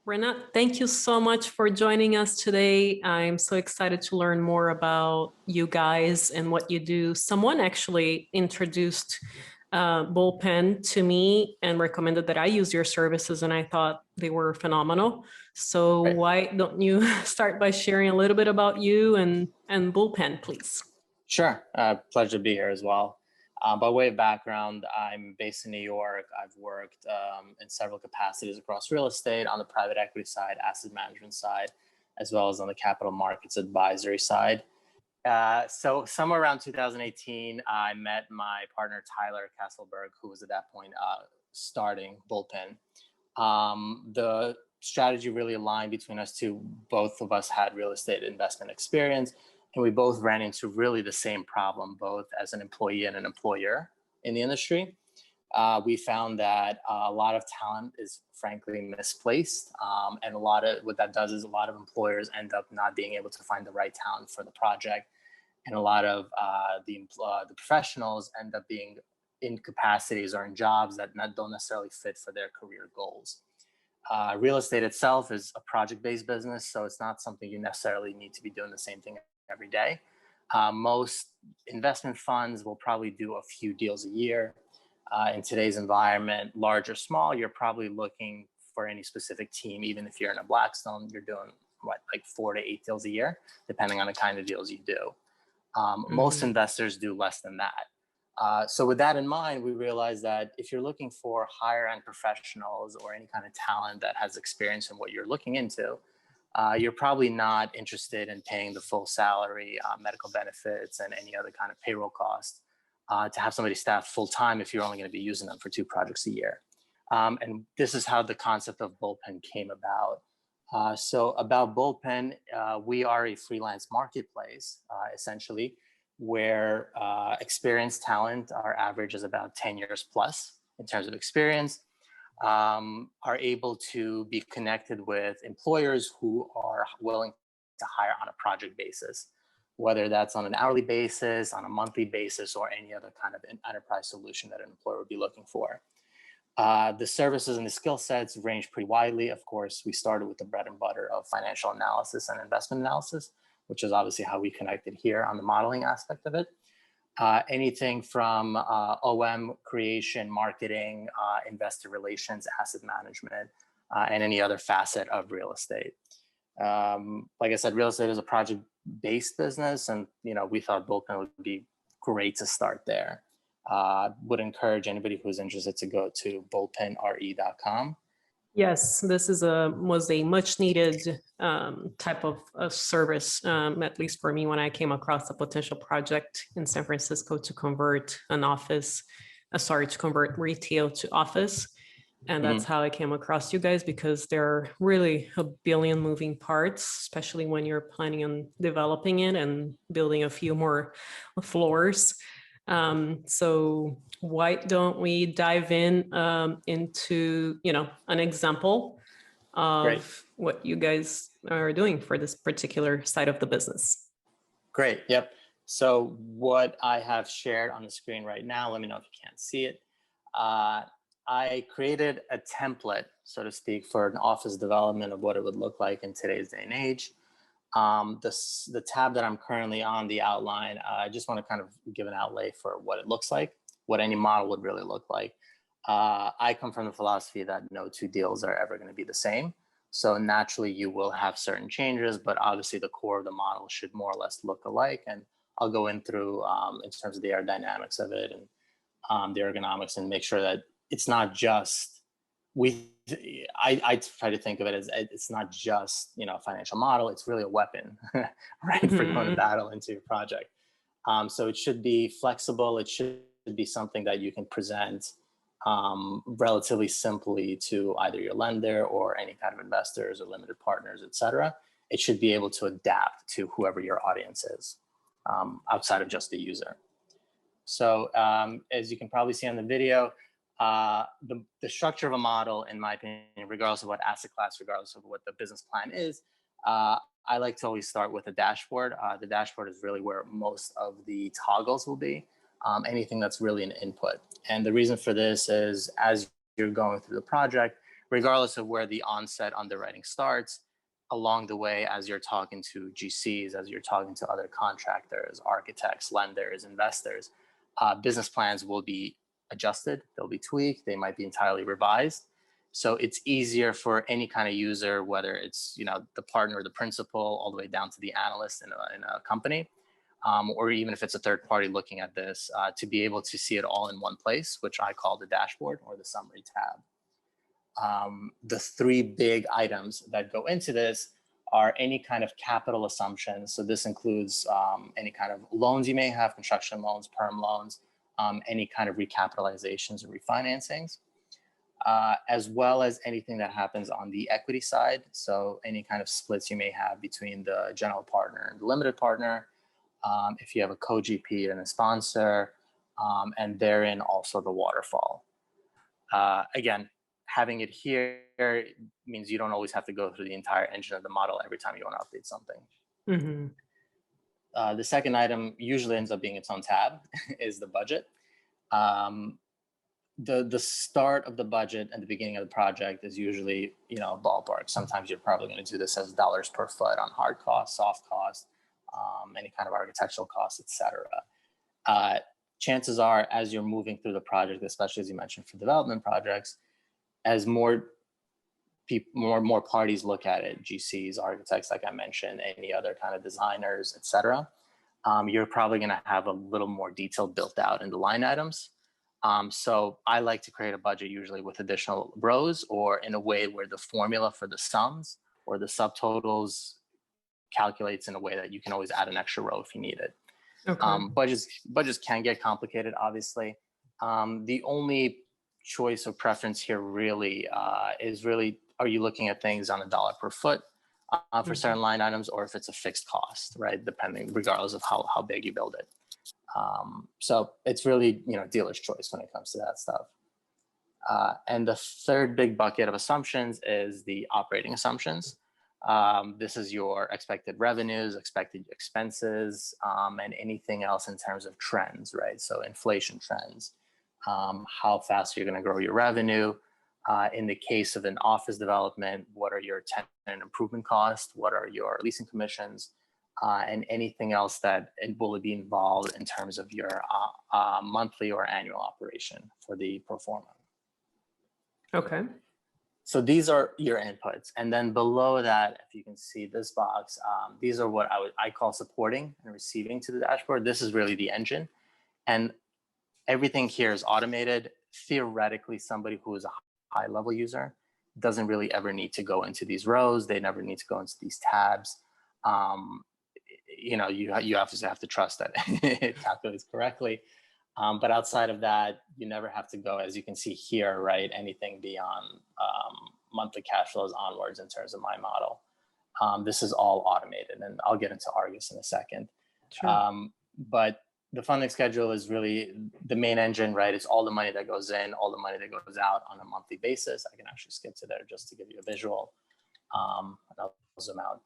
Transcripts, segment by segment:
Renat, thank you so much for joining us today. I'm so excited to learn more about you guys and what you do. Someone actually introduced Bullpen to me and recommended that I use your services, and I thought they were phenomenal. So Right. why don't you start by sharing a little bit about you and Bullpen, please? Sure. Pleasure to be here as well. By way of background, I'm based in New York. I've worked in several capacities across real estate on the private equity side, asset management side, as well as on the capital markets advisory side. So somewhere around 2018, I met my partner, Tyler Castleberg, who was at that point starting Bullpen. The strategy really aligned between us two. Both of us had real estate investment experience, and we both ran into really the same problem, both as an employee and an employer in the industry. We found that a lot of talent is frankly misplaced. And a lot of what that does is a lot of employers end up not being able to find the right talent for the project. And a lot of the professionals end up being in capacities or in jobs that don't necessarily fit for their career goals. Real estate itself is a project-based business, so it's not something you necessarily need to be doing the same thing every day. Most investment funds will probably do a few deals a year. In today's environment, large or small, you're probably looking for any specific team. Even if you're in a Blackstone, you're doing like 4 to 8 deals a year, depending on the kind of deals you do. Most investors do less than that. So with that in mind, we realized that if you're looking for higher end professionals or any kind of talent that has experience in what you're looking into, you're probably not interested in paying the full salary, medical benefits, and any other kind of payroll cost to have somebody staffed full time if you're only going to be using them for 2 projects a year. And this is how the concept of Bullpen came about. So about Bullpen, we are a freelance marketplace, essentially, where experienced talent, our average is about 10 years plus in terms of experience, are able to be connected with employers who are willing to hire on a project basis, whether that's on an hourly basis, on a monthly basis, or any other kind of enterprise solution that an employer would be looking for. The services and the skill sets range pretty widely. Of course, we started with the bread and butter of financial analysis and investment analysis, which is obviously how we connected here on the modeling aspect of it. Anything from OM creation, marketing, investor relations, asset management, and any other facet of real estate. Like I said, real estate is a project-based business, and we thought Bullpen would be great to start there. Would encourage anybody who's interested to go to bullpenre.com. Yes, this was a much needed type of service, at least for me, when I came across a potential project in San Francisco to convert to convert retail to office. And that's how I came across you guys, because there are really a billion moving parts, especially when you're planning on developing it and building a few more floors. So why don't we dive into an example of what you guys are doing for this particular side of the business? Great. Yep. So what I have shared on the screen right now, let me know if you can't see it. I created a template, so to speak, for an office development of what it would look like in today's day and age. The tab that I'm currently on, the outline, I just want to kind of give an outlay for what it looks like, what any model would really look like. I come from the philosophy that no 2 deals are ever going to be the same. So naturally, you will have certain changes, but obviously the core of the model should more or less look alike. And I'll go in through in terms of the aerodynamics of it and the ergonomics, and make sure that it's not just I try to think of it as it's not just a financial model. It's really a weapon, right, for going to battle into your project. So it should be flexible. It should be something that you can present relatively simply to either your lender or any kind of investors or limited partners, etc. It should be able to adapt to whoever your audience is, outside of just the user. So as you can probably see on the video, the structure of a model, in my opinion, regardless of what asset class, regardless of what the business plan is, I like to always start with a dashboard. The dashboard is really where most of the toggles will be, anything that's really an input. And the reason for this is, as you're going through the project, regardless of where the onset underwriting starts, along the way, as you're talking to GCs, as you're talking to other contractors, architects, lenders, investors, business plans will be adjusted, they'll be tweaked, they might be entirely revised. So it's easier for any kind of user, whether it's the partner or the principal, all the way down to the analyst in a company, or even if it's a third party looking at this, to be able to see it all in one place, which I call the dashboard or the summary tab. The three big items that go into this are any kind of capital assumptions. So this includes any kind of loans you may have, construction loans, perm loans, any kind of recapitalizations or refinancings, as well as anything that happens on the equity side. So any kind of splits you may have between the general partner and the limited partner, if you have a co-GP and a sponsor, and therein also the waterfall. Again, having it here means you don't always have to go through the entire engine of the model every time you want to update something. Mm-hmm. The second item usually ends up being its own tab is the budget. The start of the budget and the beginning of the project is usually, ballpark. Sometimes you're probably going to do this as dollars per foot on hard costs, soft costs, any kind of architectural costs, etc. Chances are, as you're moving through the project, especially as you mentioned for development projects, as more parties look at it, GCs, architects, like I mentioned, any other kind of designers, etc., you're probably going to have a little more detail built out in the line items. So I like to create a budget usually with additional rows, or in a way where the formula for the sums or the subtotals calculates in a way that you can always add an extra row if you need it. Okay. Budgets can get complicated, obviously. The only choice or preference here really is are you looking at things on $1 per foot for certain line items, or if it's a fixed cost, right? Regardless of how big you build it. So it's really, dealer's choice when it comes to that stuff. And the third big bucket of assumptions is the operating assumptions. This is your expected revenues, expected expenses, and anything else in terms of trends, right? So inflation trends, how fast you're going to grow your revenue. In the case of an office development, what are your tenant improvement costs? What are your leasing commissions? And anything else that will be involved in terms of your monthly or annual operation for the pro forma. Okay. So these are your inputs. And then below that, if you can see this box, these are what I call supporting and receiving to the dashboard. This is really the engine. And everything here is automated. Theoretically, somebody who is a high level user doesn't really ever need to go into these rows. They never need to go into these tabs. You obviously have to trust that it calculates correctly. But outside of that, you never have to go, as you can see here, right? Anything beyond monthly cash flows onwards in terms of my model. This is all automated, and I'll get into Argus in a second. Sure. But the funding schedule is really the main engine, right? It's all the money that goes in, all the money that goes out on a monthly basis. I can actually skip to there just to give you a visual. And I'll zoom out.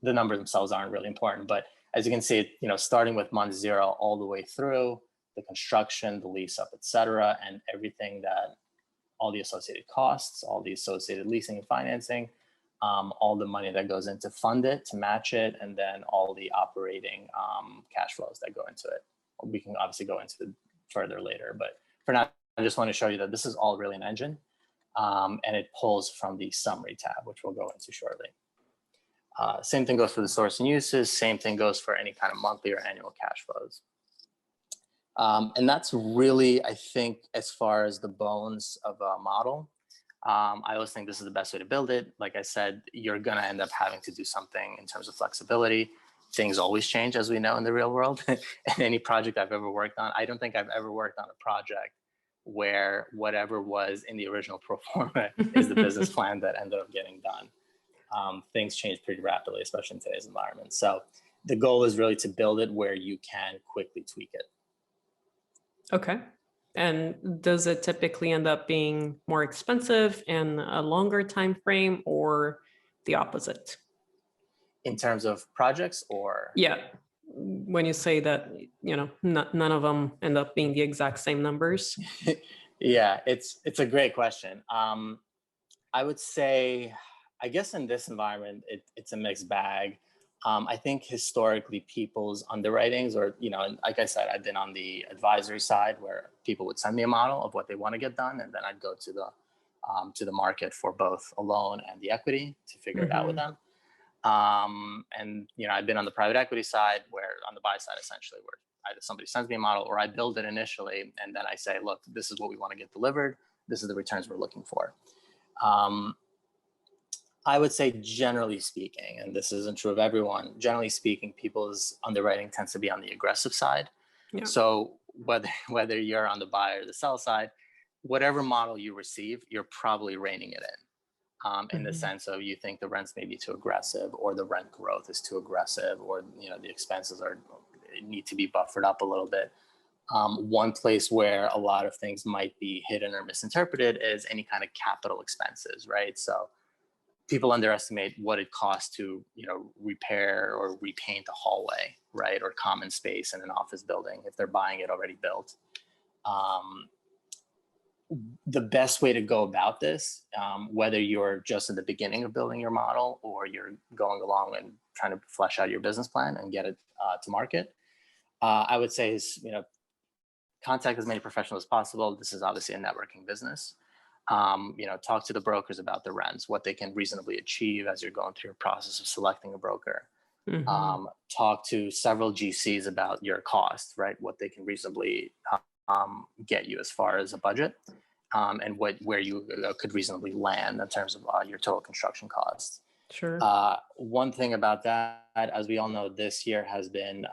The numbers themselves aren't really important, but as you can see, starting with month 0 all the way through the construction, the lease up, etc., and everything that all the associated costs, all the associated leasing and financing, all the money that goes into fund it, to match it, and then all the operating cash flows that go into it. We can obviously go into it further later, but for now, I just want to show you that this is all really an engine, and it pulls from the summary tab, which we'll go into shortly. Same thing goes for the source and uses. Same thing goes for any kind of monthly or annual cash flows. And that's really, I think, as far as the bones of a model. I always think this is the best way to build it. Like I said, you're going to end up having to do something in terms of flexibility. Things always change, as we know, in the real world. And any project I've ever worked on, I don't think I've ever worked on a project where whatever was in the original pro forma is the business plan that ended up getting done. Things change pretty rapidly, especially in today's environment. So the goal is really to build it where you can quickly tweak it. Okay. And does it typically end up being more expensive in a longer time frame, or the opposite? In terms of projects, or? Yeah. When you say that, none of them end up being the exact same numbers. Yeah, it's a great question. I would say, I guess in this environment, it's a mixed bag. I think historically people's underwritings, or, and like I said, I've been on the advisory side where people would send me a model of what they want to get done. And then I'd go to the market for both a loan and the equity to figure it out with them. And, I've been on the private equity side where on the buy side, essentially, where either somebody sends me a model or I build it initially. And then I say, look, this is what we want to get delivered. This is the returns we're looking for. I would say, generally speaking, and this isn't true of everyone, generally speaking, people's underwriting tends to be on the aggressive side. Yeah. So whether you're on the buy or the sell side, whatever model you receive, you're probably reining it in the sense of you think the rents may be too aggressive, or the rent growth is too aggressive, or the expenses need to be buffered up a little bit. One place where a lot of things might be hidden or misinterpreted is any kind of capital expenses, right? So people underestimate what it costs to, repair or repaint a hallway, right? Or common space in an office building if they're buying it already built. The best way to go about this, whether you're just at the beginning of building your model or you're going along and trying to flesh out your business plan and get it to market, I would say is, contact as many professionals as possible. This is obviously a networking business. Talk to the brokers about the rents, what they can reasonably achieve as you're going through your process of selecting a broker. Talk to several GCs about your cost, right? What they can reasonably get you as far as a budget, and where you could reasonably land in terms of your total construction costs. Sure. One thing about that, as we all know, this year has been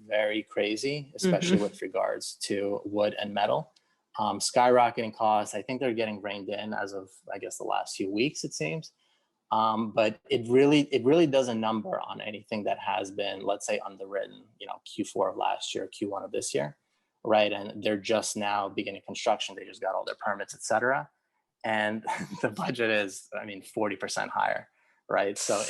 very crazy, especially with regards to wood and metal. Skyrocketing costs. I think they're getting reined in as of, I guess, the last few weeks, it seems. But it really does a number on anything that has been, let's say, underwritten, Q4 of last year, Q1 of this year, right? And they're just now beginning construction. They just got all their permits, et cetera. And the budget is, 40% higher, right? So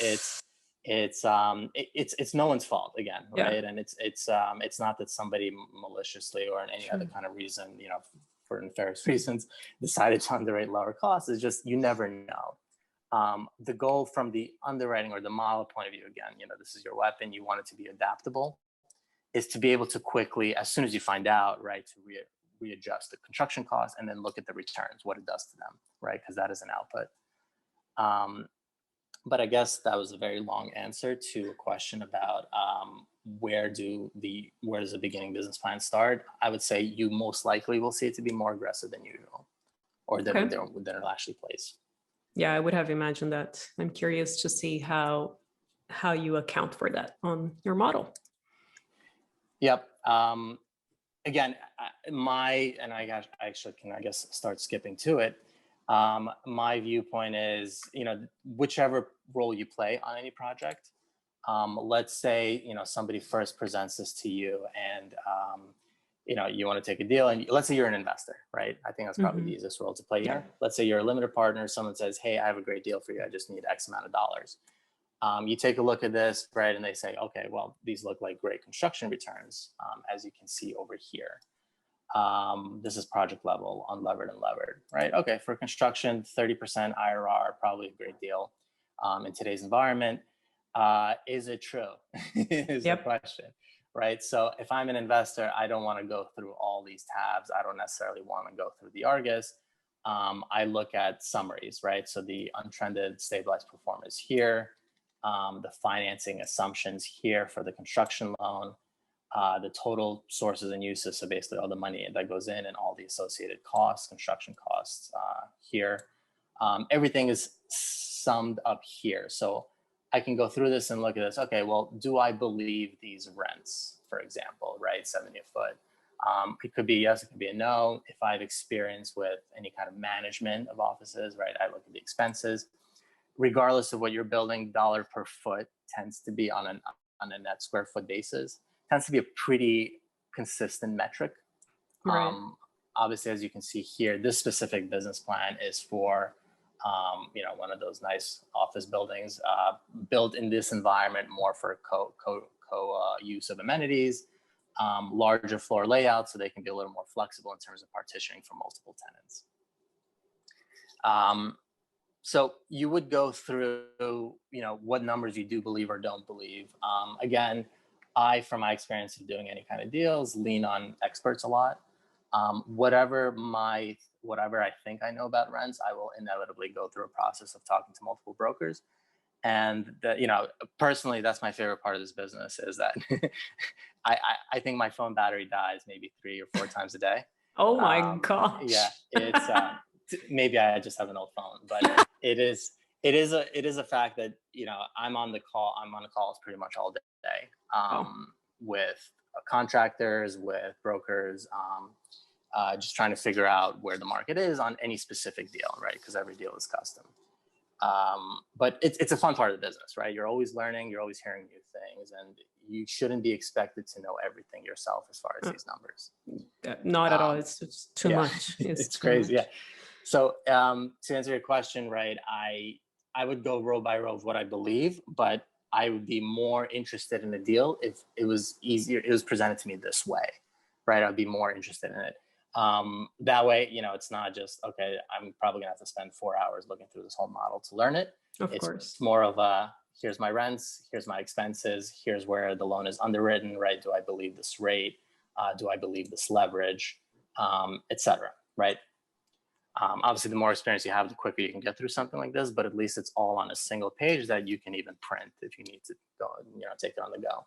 it's no one's fault again, right? Yeah. And it's not that somebody maliciously or in any other kind of reason, for nefarious reasons, decided to underwrite lower costs. It's just, you never know. The goal from the underwriting or the model point of view, again, this is your weapon, you want it to be adaptable, is to be able to quickly, as soon as you find out, right, to readjust the construction costs and then look at the returns, what it does to them, right? Because that is an output. But I guess that was a very long answer to a question about where does the beginning business plan start? I would say you most likely will see it to be more aggressive than usual, or than it'll actually place. Yeah, I would have imagined that. I'm curious to see how you account for that on your model. Yep. Again, I guess start skipping to it. My viewpoint is, whichever role you play on any project, let's say, somebody first presents this to you and, you want to take a deal, and let's say you're an investor, right? I think that's probably the easiest role to play here. Let's say you're a limited partner. Someone says, hey, I have a great deal for you. I just need X amount of dollars. You take a look at this, right? And they say, okay, well, these look like great construction returns, as you can see over here. This is project level, unlevered and levered, right? Okay, for construction, 30% IRR, probably a great deal in today's environment. Is it true? Is the question, right? So if I'm an investor, I don't want to go through all these tabs. I don't necessarily want to go through the Argus. I look at summaries, right? So the untrended stabilized performance here, the financing assumptions here for the construction loan, the total sources and uses, so basically all the money that goes in and all the associated costs, construction costs here. Everything is summed up here. So I can go through this and look at this. Okay, well, do I believe these rents, for example, right? 70 a foot. It could be yes, it could be a no. If I have experience with any kind of management of offices, right? I look at the expenses. Regardless of what you're building, dollar per foot tends to be on a net square foot basis. Tends to be a pretty consistent metric. Right. Obviously, as you can see here, this specific business plan is for one of those nice office buildings built in this environment, more for use of amenities, larger floor layout, so they can be a little more flexible in terms of partitioning for multiple tenants. So you would go through, what numbers you do believe or don't believe. Again, from my experience of doing any kind of deals, lean on experts a lot. Whatever I think I know about rents, I will inevitably go through a process of talking to multiple brokers. And personally, that's my favorite part of this business is that I think my phone battery dies maybe 3 or 4 times a day. Oh my gosh. Yeah, it's maybe I just have an old phone, but it is a fact that I'm on calls pretty much all day with contractors, with brokers, just trying to figure out where the market is on any specific deal, right? Because every deal is custom. But it's a fun part of the business, right? You're always learning, you're always hearing new things, and you shouldn't be expected to know everything yourself as far as these numbers. Not at all. It's just too much. It's crazy. Yeah. So to answer your question, right, I would go row by row of what I believe, but I would be more interested in the deal if it was presented to me this way, right? I'd be more interested in it. That way, it's not just, okay, I'm probably gonna have to spend 4 hours looking through this whole model to learn it. Of course. It's more of here's my rents, here's my expenses, here's where the loan is underwritten, right? Do I believe this rate? Do I believe this leverage, et cetera, right? Obviously, the more experience you have, the quicker you can get through something like this, but at least it's all on a single page that you can even print if you need to go, take it on the go.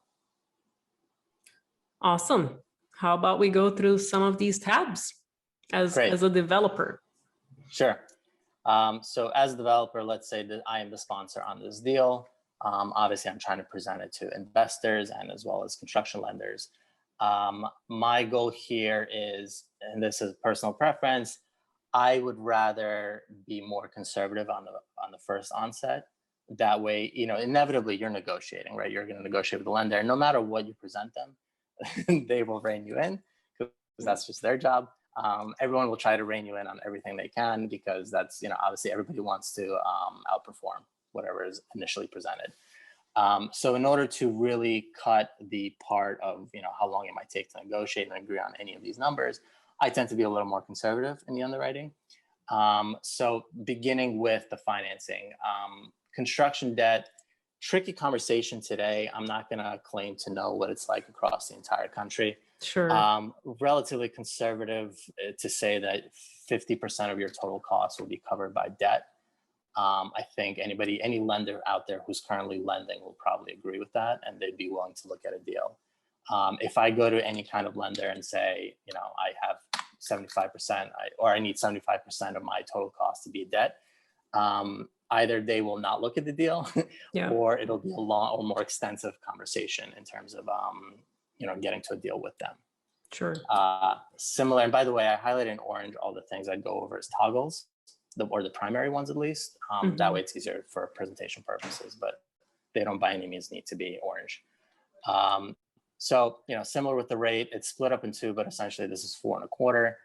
Awesome. How about we go through some of these tabs as a developer? Sure. So as a developer, let's say that I am the sponsor on this deal. Obviously, I'm trying to present it to investors and as well as construction lenders. My goal here is, and this is personal preference, I would rather be more conservative on the first onset. That way, inevitably you're negotiating, right? You're going to negotiate with the lender. No matter what you present them, they will rein you in because that's just their job. Everyone will try to rein you in on everything they can because that's, obviously everybody wants to outperform whatever is initially presented. So in order to really cut the part of, how long it might take to negotiate and agree on any of these numbers, I tend to be a little more conservative in the underwriting. So beginning with the financing, construction debt, tricky conversation today. I'm not going to claim to know what it's like across the entire country. Sure. Relatively conservative to say that 50% of your total costs will be covered by debt. I think any lender out there who's currently lending will probably agree with that, and they'd be willing to look at a deal. If I go to any kind of lender and say, I have 75%, or I need 75% of my total cost to be debt, either they will not look at the deal, or it'll be a long or more extensive conversation in terms of, getting to a deal with them. Sure. Similar, and by the way, I highlighted in orange all the things I'd go over as toggles, or the primary ones at least. That way it's easier for presentation purposes, but they don't by any means need to be orange. So, similar with the rate, it's split up in two, but essentially this is 4.25.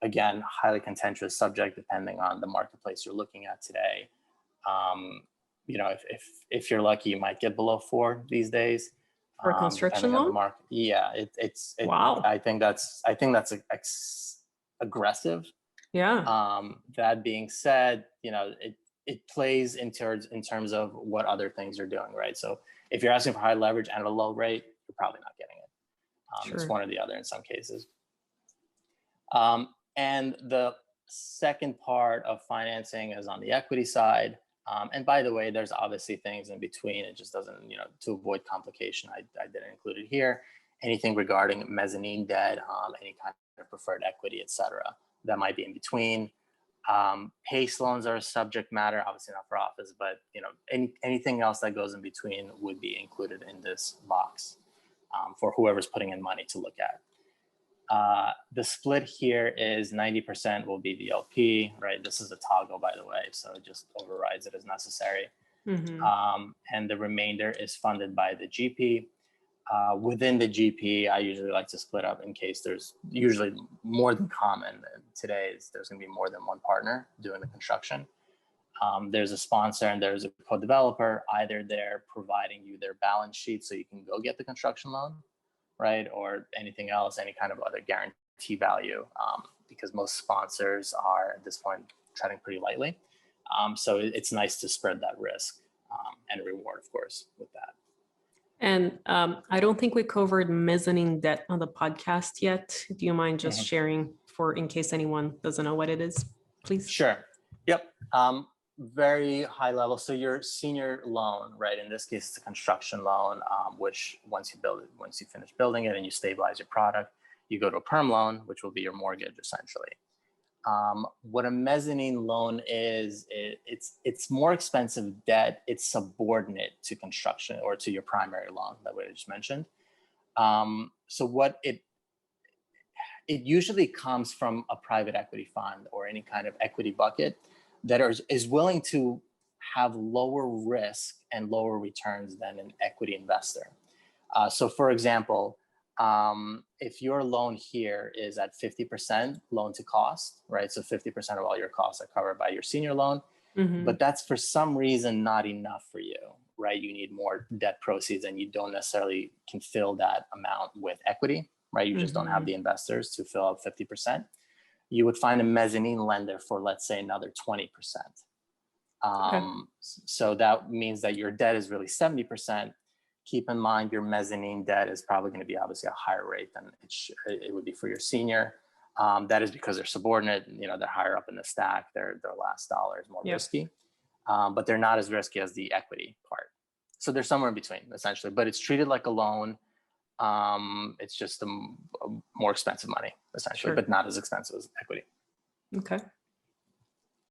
Again, highly contentious subject depending on the marketplace you're looking at today. If you're lucky, you might get below 4 these days. For a construction loan? Yeah, wow. I think that's aggressive. Yeah. That being said, it plays in terms of what other things you're doing, right? So if you're asking for high leverage and a low rate, you're probably not getting it. It's one or the other in some cases. And the second part of financing is on the equity side. And by the way, there's obviously things in between. It just doesn't, to avoid complication, I didn't include it here. Anything regarding mezzanine debt, any kind of preferred equity, et cetera, that might be in between. PACE loans are a subject matter, obviously not for office, but anything else that goes in between would be included in this box for whoever's putting in money to look at. The split here is 90% will be the LP, right? This is a toggle, by the way, so it just overrides it as necessary. And the remainder is funded by the GP. Within the GP, I usually like to split up in case there's usually more than common. Today, there's going to be more than one partner doing the construction. There's a sponsor and there's a co-developer. Either they're providing you their balance sheet so you can go get the construction loan, right? Or anything else, any kind of other guarantee value, because most sponsors are at this point treading pretty lightly. So it's nice to spread that risk and reward, of course, with that. And I don't think we covered mezzanine debt on the podcast yet. Do you mind just sharing in case anyone doesn't know what it is, please? Sure. Yep. Very high level. So your senior loan, right? In this case, it's a construction loan, which once you finish building it and you stabilize your product, you go to a perm loan, which will be your mortgage essentially. What a mezzanine loan is, it's more expensive debt. It's subordinate to construction or to your primary loan that we just mentioned. So what it usually comes from a private equity fund or any kind of equity bucket that is willing to have lower risk and lower returns than an equity investor. So for example, if your loan here is at 50% loan to cost, right? So 50% of all your costs are covered by your senior loan, but that's for some reason not enough for you, right? You need more debt proceeds and you don't necessarily can fill that amount with equity, right? You just don't have the investors to fill up 50%. You would find a mezzanine lender for, let's say, another 20%. So that means that your debt is really 70%. Keep in mind your mezzanine debt is probably going to be obviously a higher rate than it would be for your senior. That is because they're subordinate, they're higher up in the stack. Their last dollar is more risky, but they're not as risky as the equity part. So they're somewhere in between essentially, but it's treated like a loan. It's just a more expensive money essentially, but not as expensive as equity. Okay.